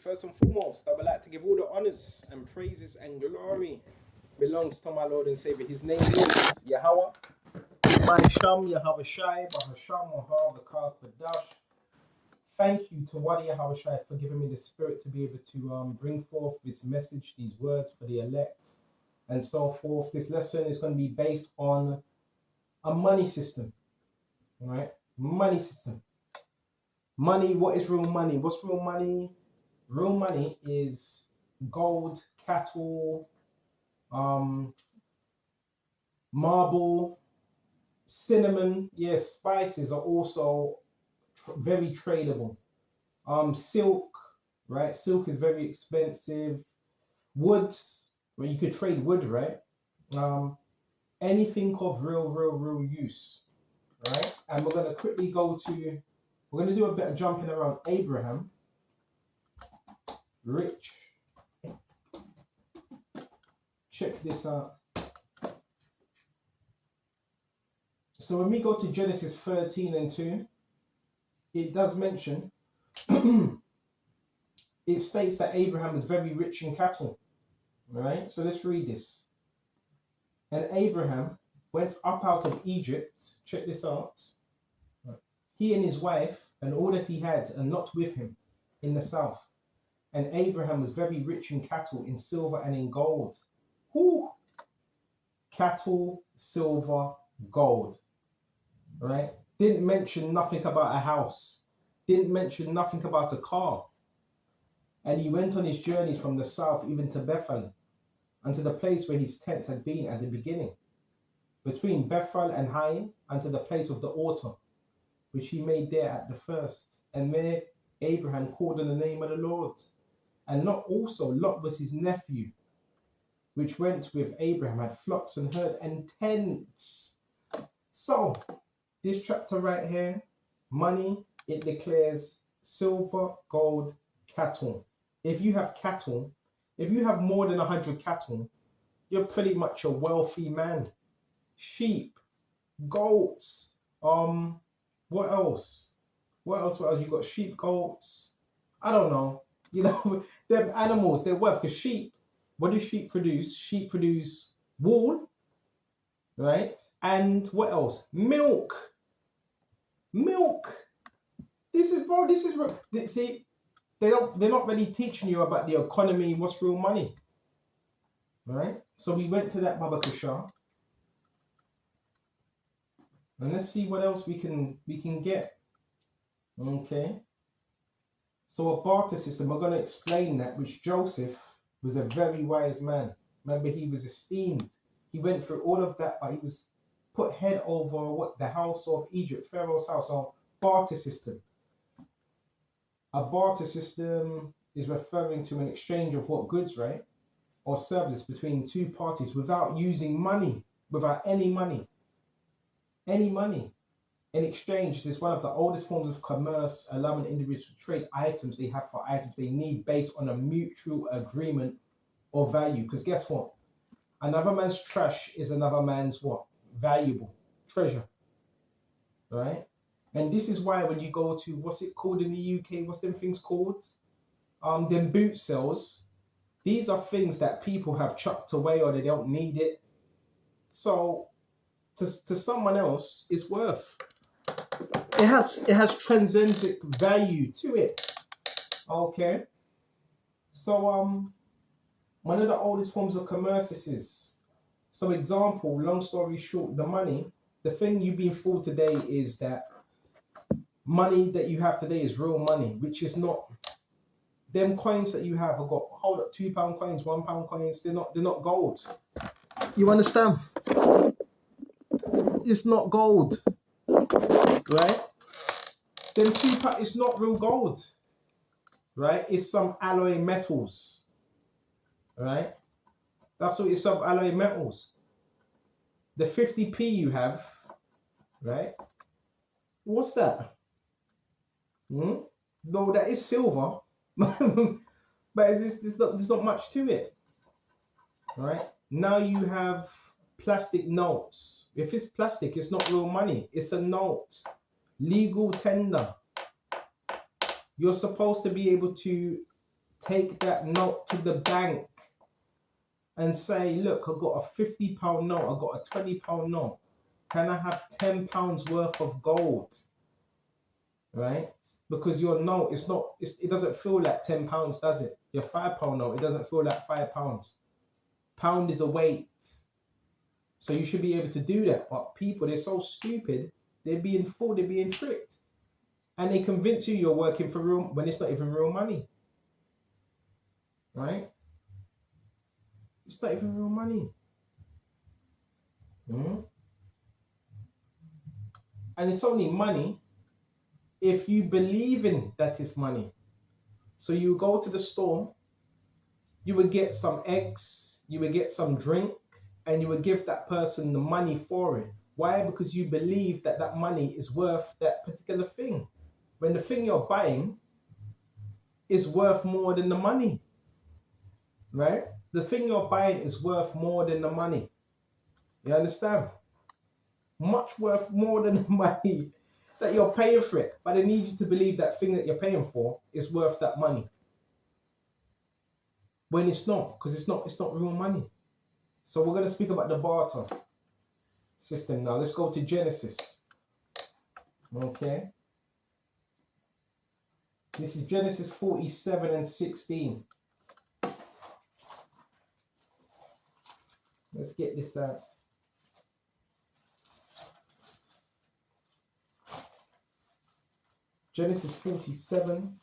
first and foremost, I would like to give all the honors and praises and glory belongs to my Lord and Savior. His name is Yahweh. My Sham Yahweh Shai, Bahasham Wahab, the Kadash. Thank you to Wadi Yahweh Shai for giving me the spirit to be able to bring forth this message, these words for the elect, and so forth. This lesson is going to be based on a money system. All right? Money system. Money, what is real money? What's real money? Real money is gold, cattle, marble, cinnamon. Yes, spices are also very tradable. Silk, right? Silk is very expensive. Wood, well, you could trade wood, right? Anything of real use, right? And we're gonna quickly we're gonna do a bit of jumping around. Abraham, rich. Check this out. So when we go to Genesis 13 and 2, it does mention, it states that Abraham is very rich in cattle, right? So let's read this. And Abraham went up out of Egypt, check this out, he and his wife and all that he had, and Lot with him in the south. And Abraham was very rich in cattle, in silver and in gold. Whoo! Cattle, silver, gold, right? Didn't mention nothing about a house. Didn't mention nothing about a car. And he went on his journeys from the south even to Bethel, unto the place where his tent had been at the beginning, between Bethel and Hai, unto the place of the altar, which he made there at the first. And there Abraham called on the name of the Lord. And Lot was his nephew, which went with Abraham, had flocks and herd and tents. So, this chapter right here, money, it declares silver, gold, cattle. If you have cattle, if you have more than 100 cattle, you're pretty much a wealthy man. Sheep, goats, what else? What else? You got sheep, goats. I don't know. You know, they're animals. They're worth. Because sheep, what do sheep produce? Sheep produce wool, right? And what else? Milk. Milk. See, they're not really teaching you about the economy, what's real money, right? So we went to that Baba Kushar, and let's see what else we can get. Okay. So a barter system, we're going to explain that, which Joseph was a very wise man. Remember, he was esteemed. He went through all of that, but he was put head over the house of Egypt, Pharaoh's house. So barter system. A barter system is referring to an exchange of what goods, right? Or services between two parties without using money, without any money. Any money. In exchange, this is one of the oldest forms of commerce, allowing individuals to trade items they have for items they need based on a mutual agreement or value. Because guess what? Another man's trash is another man's what? Valuable treasure. Right? And this is why when you go to, what's it called in the UK? What's them things called? Them boot sales. These are things that people have chucked away or they don't need it. So to someone else, it's worth. It has transcendent value to it. Okay. So one of the oldest forms of commerce this is. So example, long story short, the money, the thing you've been fooled today is that money that you have today is real money, which is not. Them coins that you have got, hold up, £2 coins, £1 coins, they're not gold. You understand? It's not gold. Right? Them £2, it's not real gold. Right? It's some alloy metals. Right? That's what it's, some alloy metals. The 50p you have, right? What's that? No, that is silver. But there's not much to it. Right? Now you have plastic notes. If it's plastic, it's not real money. It's a note. Legal tender. You're supposed to be able to take that note to the bank and say, look, I've got a £50 note, I've got a £20 note. Can I have £10 worth of gold? Right? Because your note is not, it doesn't feel like £10, does it? Your £5 note, it doesn't feel like £5. Pound is a weight. So you should be able to do that. But people, they're so stupid, they're being fooled, they're being tricked. And they convince you you're working for real when it's not even real money. Right? It's not even real money. And it's only money if you believe in that it's money. So you go to the store, you would get some eggs, you would get some drink, and you would give that person the money for it. Why? Because you believe that that money is worth that particular thing. When the thing you're buying is worth more than the money, right? The thing you're buying is worth more than the money. You understand? Much worth more than the money that you're paying for it. But I need you to believe that thing that you're paying for is worth that money. When it's not, because it's not real money. So we're going to speak about the barter system now. Let's go to Genesis. Okay. This is Genesis 47 and 16. Let's get this out. Genesis 47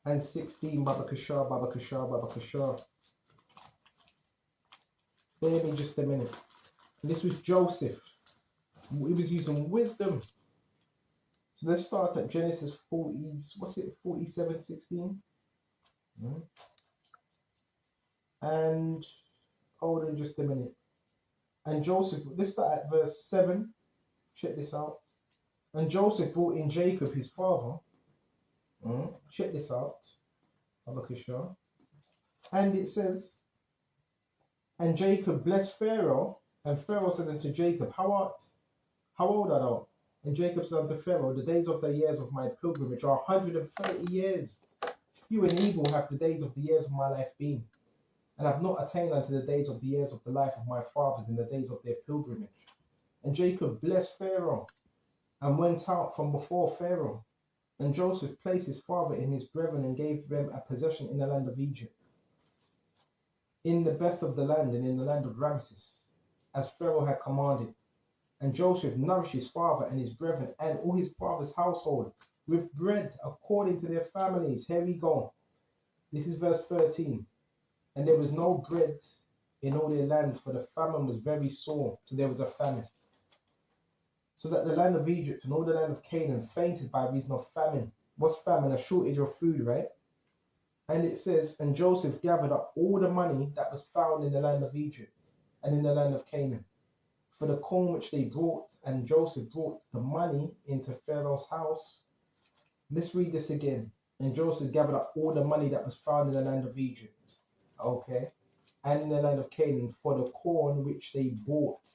and 16. Baba Kashar, Baba Kashar, Baba Kashar. Bear me just a minute. This was Joseph. He was using wisdom. So let's start at Genesis 40. What's it? 47, 16. And hold on just a minute. And Joseph, let's start at verse 7. Check this out. And Joseph brought in Jacob, his father. Check this out. And it says, and Jacob blessed Pharaoh, and Pharaoh said unto Jacob, How old art thou? And Jacob said unto Pharaoh, the days of the years of my pilgrimage are 130 years. Few and evil have the days of the years of my life been, and have not attained unto the days of the years of the life of my fathers in the days of their pilgrimage. And Jacob blessed Pharaoh, and went out from before Pharaoh. And Joseph placed his father and his brethren, and gave them a possession in the land of Egypt, in the best of the land, and in the land of Ramses, as Pharaoh had commanded. And Joseph nourished his father and his brethren and all his father's household with bread according to their families. Here we go. This is verse 13. And there was no bread in all their land, for the famine was very sore. So there was a famine. So that the land of Egypt and all the land of Canaan fainted by reason of famine. What's famine? A shortage of food, right? And it says, and Joseph gathered up all the money that was found in the land of Egypt and in the land of Canaan, for the corn which they brought. And Joseph brought the money into Pharaoh's house. Let's read this again. And Joseph gathered up all the money that was found in the land of Egypt, okay, and in the land of Canaan, for the corn which they bought.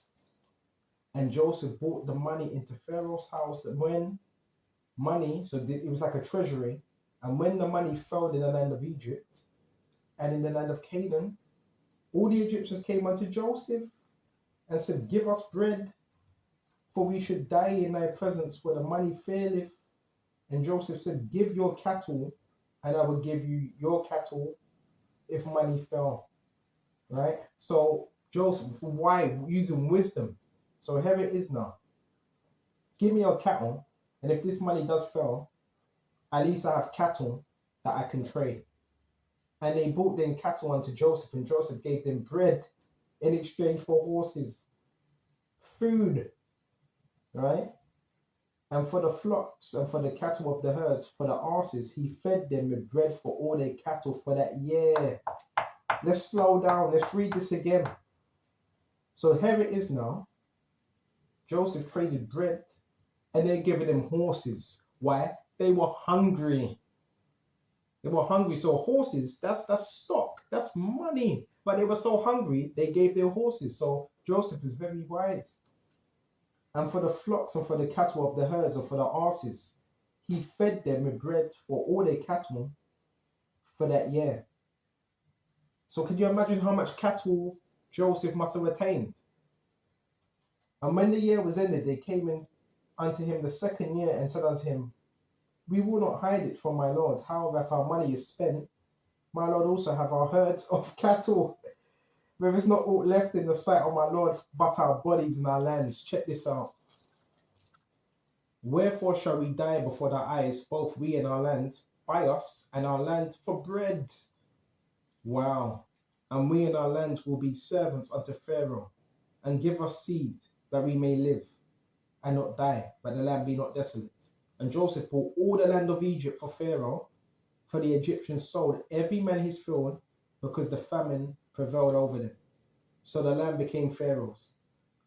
And Joseph brought the money into Pharaoh's house. And when money, so it was like a treasury, and when the money fell in the land of Egypt and in the land of Canaan, all the Egyptians came unto Joseph and said, Give us bread, for we should die in thy presence, for the money faileth. And Joseph said, Give your cattle, and I will give you your cattle if money fell. Right? So Joseph, why? Using wisdom. So here it is now. Give me your cattle, and if this money does fail, at least I have cattle that I can trade. And they brought them cattle unto Joseph, and Joseph gave them bread in exchange for horses, food, right? And for the flocks and for the cattle of the herds, for the asses, he fed them with bread for all their cattle for that year. Let's slow down. Let's read this again. So here it is now. Joseph traded bread, and they're giving them horses. Why? They were hungry. They were hungry. So horses, that's stock. That's money. But they were so hungry, they gave their horses. So Joseph is very wise. And for the flocks and for the cattle of the herds and for the asses, he fed them with bread for all their cattle for that year. So can you imagine how much cattle Joseph must have retained? And when the year was ended, they came in unto him the second year and said unto him, we will not hide it from my lord, how that our money is spent. My lord also have our herds of cattle. There is not aught left in the sight of my lord but our bodies and our lands. Check this out. Wherefore shall we die before thy eyes, both we and our land, buy us and our land for bread? Wow. And we and our land will be servants unto Pharaoh, and give us seed that we may live and not die, but the land be not desolate. And Joseph bought all the land of Egypt for Pharaoh, for the Egyptians sold every man his field, because the famine prevailed over them. So the land became Pharaoh's.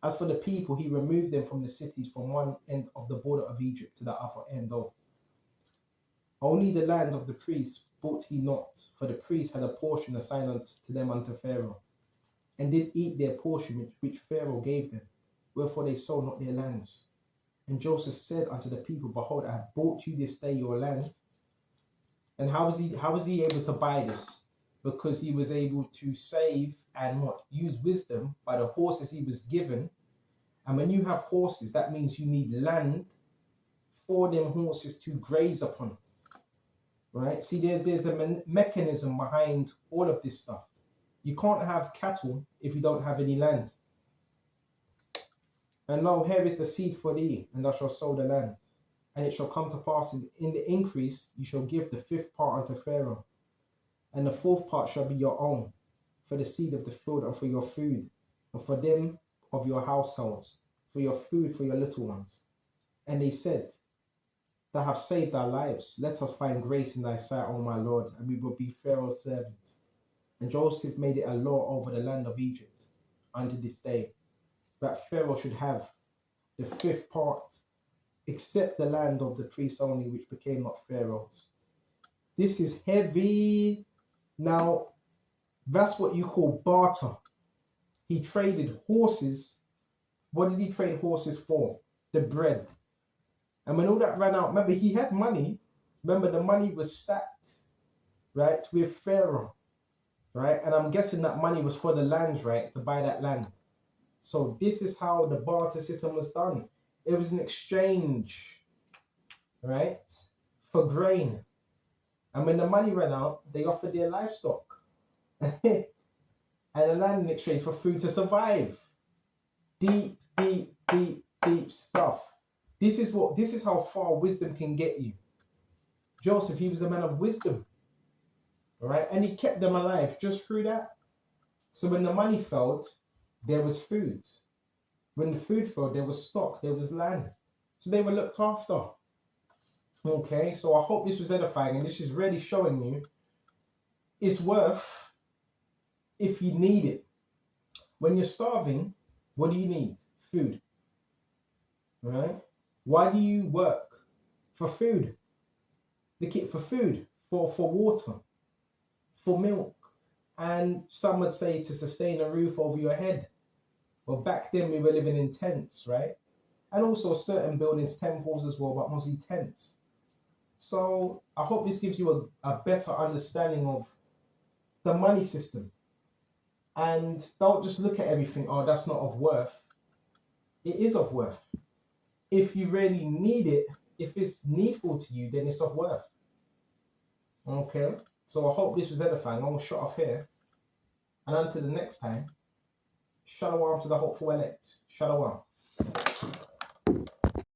As for the people, he removed them from the cities from one end of the border of Egypt to the other end of. Only the land of the priests bought he not, for the priests had a portion assigned to them unto Pharaoh, and did eat their portion which Pharaoh gave them, wherefore they sold not their lands. And Joseph said unto the people, behold, I have bought you this day your land. And how was he able to buy this? Because he was able to save and what? Use wisdom by the horses he was given. And when you have horses, that means you need land for them horses to graze upon. Right? See, there's a mechanism behind all of this stuff. You can't have cattle if you don't have any land. And lo, here is the seed for thee, and thou shalt sow the land. And it shall come to pass in the increase you shall give the fifth part unto Pharaoh, and the fourth part shall be your own, for the seed of the field and for your food, and for them of your households, for your food for your little ones. And they said, thou hast saved our lives. Let us find grace in thy sight, O my Lord, and we will be Pharaoh's servants. And Joseph made it a law over the land of Egypt unto this day, that Pharaoh should have the fifth part, except the land of the priests only, which became not Pharaoh's. This is heavy. Now, that's what you call barter. He traded horses. What did he trade horses for? The bread. And when all that ran out, remember, he had money. Remember, the money was stacked, right, with Pharaoh, right? And I'm guessing that money was for the land, right, to buy that land. So this is how the barter system was done. It was an exchange, right, for grain. And when the money ran out, they offered their livestock and the land in exchange for food to survive. Deep, deep, deep, deep stuff. This is how far wisdom can get you. Joseph, he was a man of wisdom, right? And he kept them alive just through that. So when the money failed, there was food. When the food failed, there was stock, there was land. So they were looked after. Okay, so I hope this was edifying, and this is really showing you it's worth if you need it. When you're starving, what do you need? Food. Right? Why do you work? For food. For food, for water, for milk, and some would say to sustain a roof over your head. Well, back then we were living in tents, right? And also certain buildings, temples as well, but mostly tents. So I hope this gives you a better understanding of the money system. And don't just look at everything, oh, that's not of worth. It is of worth. If you really need it, if it's needful to you, then it's of worth. Okay? So I hope this was edifying. I'm going to shut off here. And until the next time, shalom to the hopeful elect. Shalom.